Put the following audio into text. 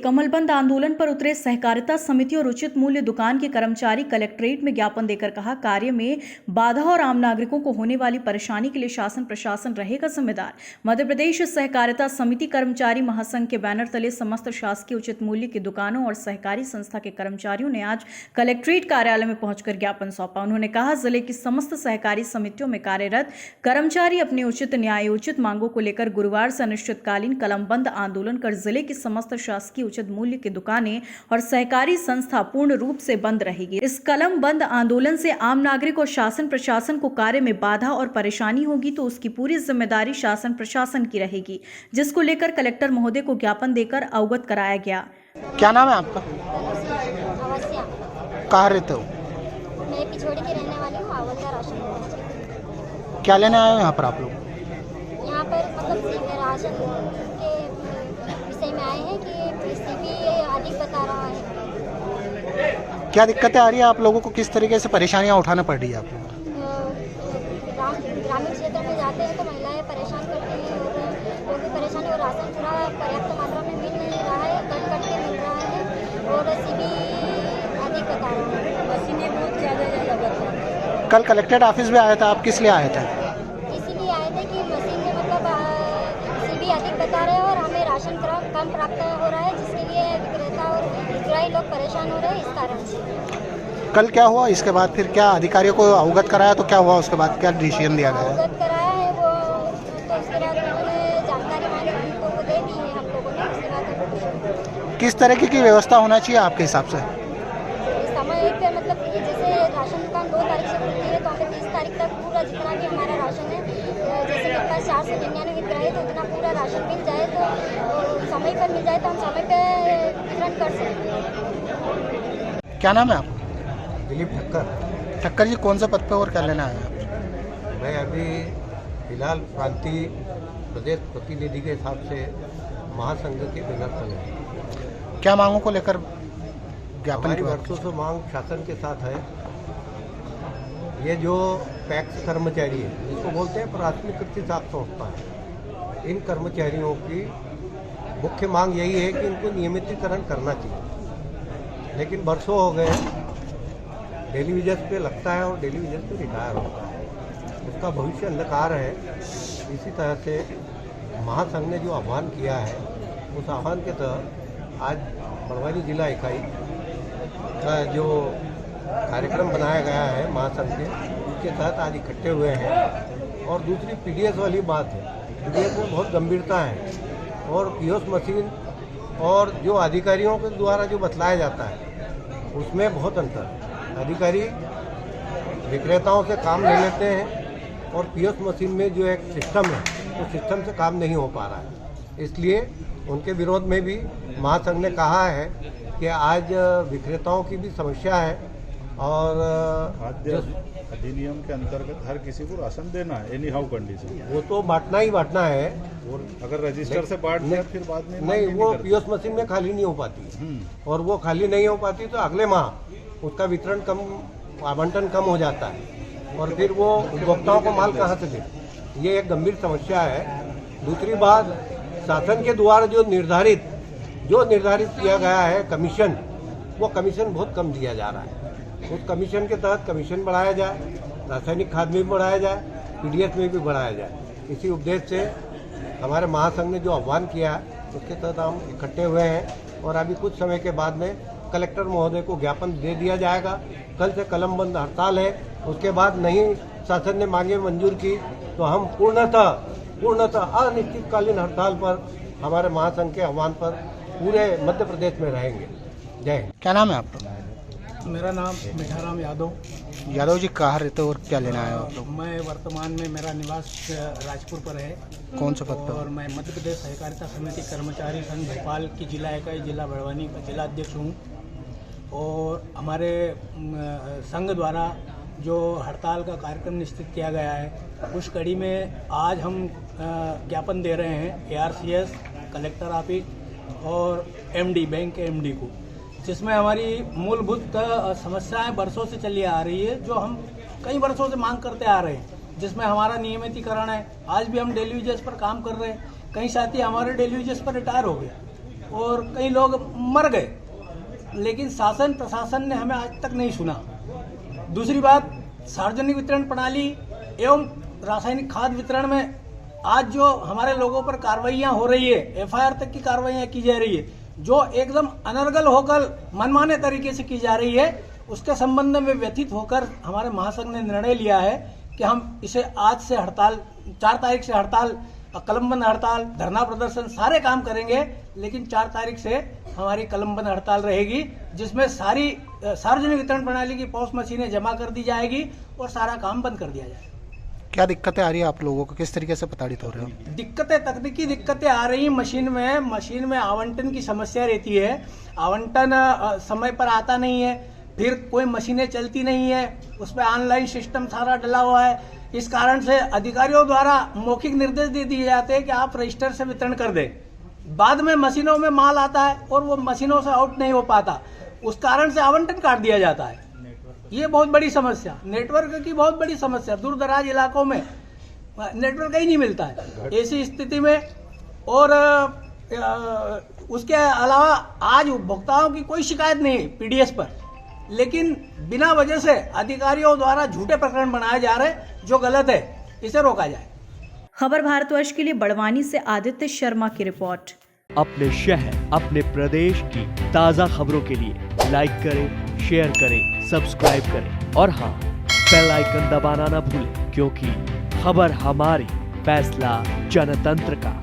कमलबंद आंदोलन पर उतरे सहकारिता समिति और उचित मूल्य दुकान के कर्मचारी कलेक्ट्रेट में ज्ञापन देकर कहा, कार्य में बाधा और आम नागरिकों को होने वाली परेशानी के लिए शासन प्रशासन रहेगा जिम्मेदार। मध्य प्रदेश सहकारिता समिति कर्मचारी महासंघ के बैनर तले समस्त शासकीय उचित मूल्य की दुकानों और सहकारी संस्था के कर्मचारियों ने आज कलेक्ट्रेट कार्यालय में पहुंचकर ज्ञापन सौंपा। उन्होंने कहा, जिले की समस्त सहकारी समितियों में कार्यरत कर्मचारी अपने उचित न्यायोचित मांगों को लेकर गुरुवार से अनिश्चितकालीन कलमबंद आंदोलन कर जिले की समस्त शासकीय उचित मूल्य की दुकानें और सहकारी संस्था पूर्ण रूप से बंद रहेगी। इस कलम बंद आंदोलन से आम नागरिक और शासन प्रशासन को कार्य में बाधा और परेशानी होगी तो उसकी पूरी जिम्मेदारी शासन प्रशासन की रहेगी, जिसको लेकर कलेक्टर महोदय को ज्ञापन देकर अवगत कराया गया। क्या नाम है आपका? कहाँ रहते हो? मैं पिछोड़ी की रहने वाली हूँ। आवलदा राशन क्या लेने आए हो यहाँ पर आप लोग? यहाँ पर मतलब राशन के विषय में आए हैं कि सीबी अधिक बता रहा है। क्या दिक्कतें आ रही है आप लोगों को? किस तरीके से परेशानियाँ उठाना पड़ रही है आप लोगों को? ग्रामीण क्षेत्र में जाते हैं तो महिलाएं परेशान करती हैं और वो भी परेशान, और राशन पूरा पर्याप्त मात्रा में मिल नहीं रहा है, कट के मिल रहा है और सीबी अधिक बता रहा है। मशीनें बहुत ज़्यादा बता रही है। कल कलेक्ट्रेट ऑफिस में आया था, आप किस लिए आए थे? इसीलिए आए थे कि मशीन में मतलब सीबी अधिक बता रहे हैं और हमें राशन कम प्राप्त हो रहा है, जिसके लिए विक्रेता और विक्रयी लोग परेशान हो रहे हैं। इस कारण से कल क्या हुआ? इसके बाद फिर क्या अधिकारियों को अवगत कराया तो क्या हुआ? उसके बाद क्या डिसीजन दिया गया? अवगत कराया है वो, तो उसके बाद उन्होंने जानकारी मांगी, उनको वो दे दी है हम लोगों ने। उसके बाद किस तरीके की व्यवस्था होना चाहिए आपके हिसाब से? समय पे मतलब जैसे राशन दुकान 2 तारीख से खुलती है तो हमें 30 तारीख तक पूरा जितना भी हमारा राशन है, जैसे मेरे पास 499 विक्रय है तो उतना पूरा राशन मिल जाए, तो समय पर मिल जाए तो हम समय पे वितरण कर सकते। क्या नाम है आपका? दिलीप ठक्कर। ठक्कर जी, कौन से पद पे और क्या लेना है आप? मैं अभी फिलहाल प्रांतीय प्रदेश प्रतिनिधि के हिसाब से महासंघ के बैनर तले हूं। क्या मांगों को लेकर ज्ञापन हमारी की बात? वर्षों से मांग शासन के साथ है। ये जो पैक्स कर्मचारी है, जिसको बोलते हैं प्राथमिक कृषि साख संस्था है, इन कर्मचारियों की मुख्य मांग यही है कि इनको नियमितीकरण करना चाहिए, लेकिन वर्षों हो गए डेली वेजेस पे लगता है और डेली वेजेस पे रिटायर होता है, उसका भविष्य अंधकार है। इसी तरह से महासंघ ने जो आह्वान किया है, उस आह्वान के तहत आज बड़वानी जिला इकाई का जो कार्यक्रम बनाया गया है महासंघ के, उसके तहत आज इकट्ठे हुए हैं। और दूसरी पीडीएस वाली बात है, पीडीएस में बहुत गंभीरता है और पीओएस मशीन और जो अधिकारियों के द्वारा जो बतलाया जाता है उसमें बहुत अंतर है। अधिकारी विक्रेताओं से काम ले लेते हैं और पीओएस मशीन में जो एक सिस्टम है, उस सिस्टम से काम नहीं हो पा रहा है। इसलिए उनके विरोध में भी महासंघ ने कहा है कि आज विक्रेताओं की भी समस्या है और अधिनियम के अंतर्गत हर किसी को राशन देना है, एनी हाउ कंडीशन। वो तो बांटना ही बांटना है, और अगर रजिस्टर से बांट दिया फिर बाद में नहीं, वो पीओएस मशीन में खाली नहीं हो पाती, और वो खाली नहीं हो पाती तो अगले माह उसका वितरण कम, आवंटन कम हो जाता है और फिर वो उपभोक्ताओं को माल कहाँ से दे। ये एक गंभीर समस्या है। दूसरी बात, शासन के द्वारा जो निर्धारित किया गया है कमीशन, वो कमीशन बहुत कम दिया जा रहा है। उस कमीशन के तहत कमीशन बढ़ाया जाए, रासायनिक खाद में भी बढ़ाया जाए, पीडीएस में भी बढ़ाया जाए। इसी उद्देश्य से हमारे महासंघ ने जो आह्वान किया है, उसके तहत हम इकट्ठे हुए हैं और अभी कुछ समय के बाद में कलेक्टर महोदय को ज्ञापन दे दिया जाएगा। कल से कलमबंद हड़ताल है, उसके बाद नहीं शासन ने मांगे मंजूर की तो हम पूर्णतः अनिश्चितकालीन हड़ताल पर हमारे महासंघ के आह्वान पर पूरे मध्य प्रदेश में रहेंगे। जय हिंद। क्या नाम है आपका? मेरा नाम मिठाराम यादव। यादव जी, कहाँ रहते हो और क्या लेना है आप लोग? मैं वर्तमान में मेरा निवास राजपुर पर है। कौन सा पद पे? और मैं मध्य प्रदेश सहकारिता समिति कर्मचारी संघ भोपाल की जिला इकाई जिला बड़वानी का जिला अध्यक्ष हूँ। और हमारे संघ द्वारा जो हड़ताल का कार्यक्रम निश्चित किया गया है, उस कड़ी में आज हम ज्ञापन दे रहे हैं ARCS, कलेक्टर ऑफिस और MD बैंक के MD को, जिसमें हमारी मूलभूत समस्याएं वर्षों से चली आ रही है, जो हम कई वर्षों से मांग करते आ रहे हैं, जिसमें हमारा नियमितीकरण है। आज भी हम डेली वेजेस पर काम कर रहे हैं, कई साथी हमारे डेली वेजेस पर रिटायर हो गए, और कई लोग मर गए, लेकिन शासन प्रशासन ने हमें आज तक नहीं सुना। दूसरी बात, सार्वजनिक वितरण प्रणाली एवं रासायनिक खाद वितरण में आज जो हमारे लोगों पर कार्रवाइयां हो रही है, एफआईआर तक की कार्रवाइयां की जा रही है, जो एकदम अनर्गल होकर मनमाने तरीके से की जा रही है, उसके संबंध में व्यथित होकर हमारे महासंघ ने निर्णय लिया है कि हम इसे आज से हड़ताल, 4 तारीख से हड़ताल, कलमबंद हड़ताल, धरना प्रदर्शन सारे काम करेंगे, लेकिन 4 तारीख से हमारी कलमबंद हड़ताल रहेगी, जिसमें सारी सार्वजनिक वितरण प्रणाली की पॉस मशीनें जमा कर दी जाएगी और सारा काम बंद कर दिया जाएगा। क्या दिक्कतें आ रही है आप लोगों को, किस तरीके से प्रताड़ित हो रहे हो? दिक्कतें, तकनीकी दिक्कतें आ रही हैं। मशीन में आवंटन की समस्या रहती है, आवंटन समय पर आता नहीं है, फिर कोई मशीनें चलती नहीं है, उस पर ऑनलाइन सिस्टम सारा डला हुआ है। इस कारण से अधिकारियों द्वारा मौखिक निर्देश दे दिए जाते हैं कि आप रजिस्टर से वितरण कर दें, बाद में मशीनों में माल आता है और वो मशीनों से आउट नहीं हो पाता, उस कारण से आवंटन काट दिया जाता है। ये बहुत बड़ी समस्या, नेटवर्क की बहुत बड़ी समस्या, दूर दराज इलाकों में नेटवर्क ही नहीं मिलता है ऐसी स्थिति में। और उसके अलावा आज उपभोक्ताओं की कोई शिकायत नहीं है पीडीएस पर, लेकिन बिना वजह से अधिकारियों द्वारा झूठे प्रकरण बनाए जा रहे हैं, जो गलत है, इसे रोका जाए। खबर भारतवर्ष के लिए बड़वानी से आदित्य शर्मा की रिपोर्ट। अपने शहर, अपने प्रदेश की ताज़ा खबरों के लिए लाइक करें, शेयर करें, सब्सक्राइब करें और हाँ, बेल आइकन दबाना ना भूलें, क्योंकि खबर हमारी, फैसला जनतंत्र का।